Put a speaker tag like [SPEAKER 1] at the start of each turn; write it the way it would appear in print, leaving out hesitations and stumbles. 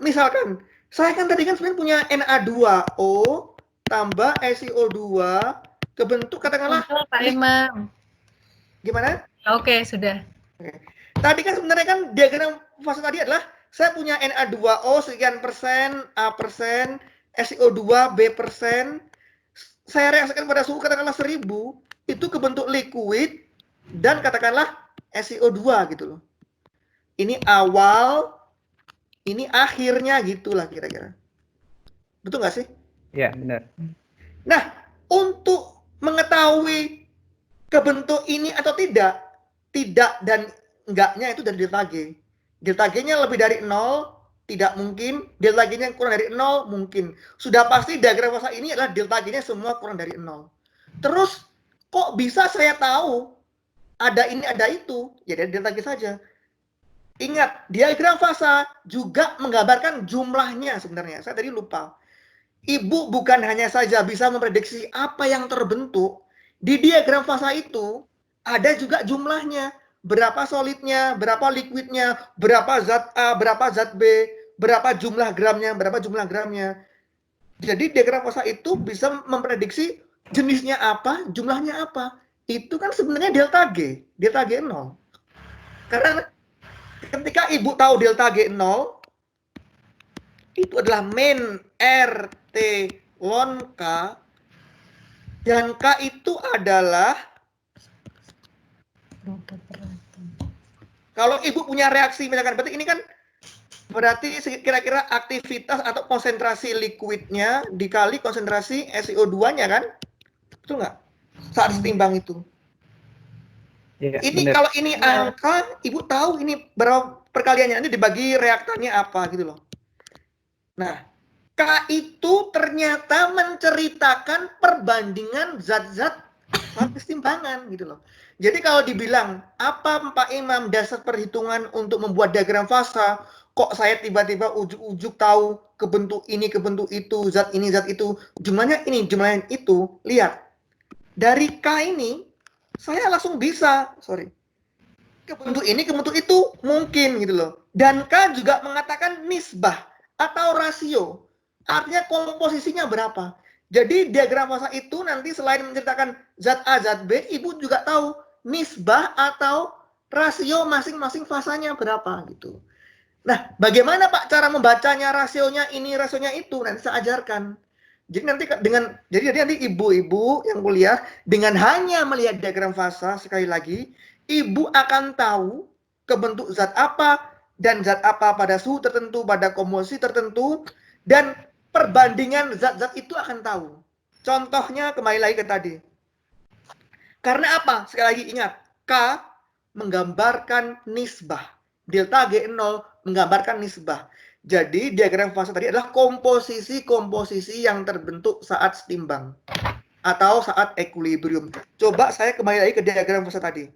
[SPEAKER 1] misalkan, saya kan tadi kan sebenarnya punya Na2O tambah SiO2 kebentuk katakanlah
[SPEAKER 2] Pak Imam.
[SPEAKER 1] Gimana?
[SPEAKER 2] Oke, sudah.
[SPEAKER 1] Tadi kan sebenarnya kan diagram fase tadi adalah saya punya Na2O sekian persen, A persen, SiO2 B persen. Saya reaksikan pada suhu katakanlah 1000, itu kebentuk liquid dan katakanlah SiO2 gitu loh. Ini awal, ini akhirnya gitulah kira-kira. Betul nggak sih?
[SPEAKER 3] Iya, benar.
[SPEAKER 1] Nah, untuk mengetahui kebentuk ini atau tidak dan enggaknya itu dari delta G. Delta G-nya lebih dari 0, tidak mungkin. Delta G-nya kurang dari 0, mungkin. Sudah pasti diagram fasa ini adalah delta G-nya semua kurang dari 0. Terus, kok bisa saya tahu ada ini, ada itu? Ya dari delta G saja. Ingat, diagram fasa juga menggambarkan jumlahnya sebenarnya. Saya tadi lupa. Ibu bukan hanya saja bisa memprediksi apa yang terbentuk, di diagram fasa itu ada juga jumlahnya. Berapa solidnya, berapa liquidnya, berapa zat A, berapa zat B, berapa jumlah gramnya, berapa jumlah gramnya. Jadi diagram fasa itu bisa memprediksi jenisnya apa, jumlahnya apa. Itu kan sebenarnya delta G 0. Karena ketika ibu tahu delta G 0, itu adalah min RT ln K, dan K itu adalah kalau ibu punya reaksi misalkan, berarti ini kan berarti kira-kira aktivitas atau konsentrasi liquidnya dikali konsentrasi SiO2-nya kan? Betul nggak? Saat setimbang itu.
[SPEAKER 3] Ya,
[SPEAKER 1] ini
[SPEAKER 3] benar.
[SPEAKER 1] kalau ini angka, ibu tahu ini berapa perkaliannya, nanti dibagi reaktannya apa gitu loh. Nah, K itu ternyata menceritakan perbandingan zat-zat kesetimbangan gitu loh. Jadi kalau dibilang apa Pak Imam dasar perhitungan untuk membuat diagram fasa, kok saya tiba-tiba ujuk-ujuk tahu kebentuk ini, kebentuk itu, zat ini, zat itu, jumlahnya ini, jumlahnya itu. Lihat, dari K ini saya langsung bisa, kebentuk ini, kebentuk itu mungkin gitu loh. Dan K juga mengatakan nisbah atau rasio. Artinya komposisinya berapa. Jadi diagram fasa itu nanti selain menceritakan zat A, zat B, ibu juga tahu nisbah atau rasio masing-masing fasanya berapa gitu. Nah, bagaimana Pak cara membacanya, rasionya ini, rasionya itu, nanti saya ajarkan. Jadi nanti ibu-ibu yang kuliah dengan hanya melihat diagram fasa, sekali lagi, ibu akan tahu kebentuk zat apa dan zat apa pada suhu tertentu, pada komposisi tertentu, dan perbandingan zat-zat itu akan tahu. Contohnya kembali lagi ke tadi. Karena apa? Sekali lagi ingat, K menggambarkan nisbah. Delta G0 menggambarkan nisbah. Jadi diagram fasa tadi adalah komposisi-komposisi yang terbentuk saat setimbang atau saat equilibrium. Coba saya kembali lagi ke diagram fasa tadi.